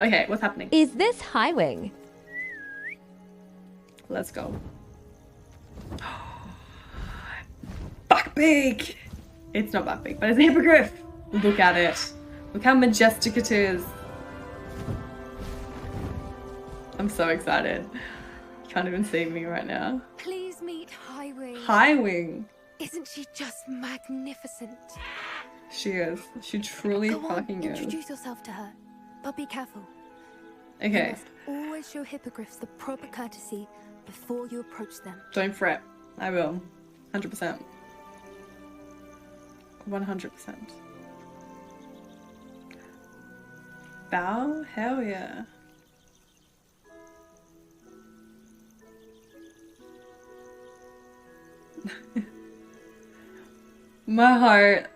Okay, what's happening? Is this Highwing? Let's go. Back big! It's not that big, but it's a hippogriff! Look at it. Look how majestic it is. I'm so excited. You can't even see me right now. Please meet Highwing. Highwing. Isn't she just magnificent? She is. She truly Go on, fucking is. introduce yourself to her, but be careful. You Okay, must always show hippogriffs the proper courtesy before you approach them. don't fret. I will. 100%. 100%. Bow? Hell yeah. My heart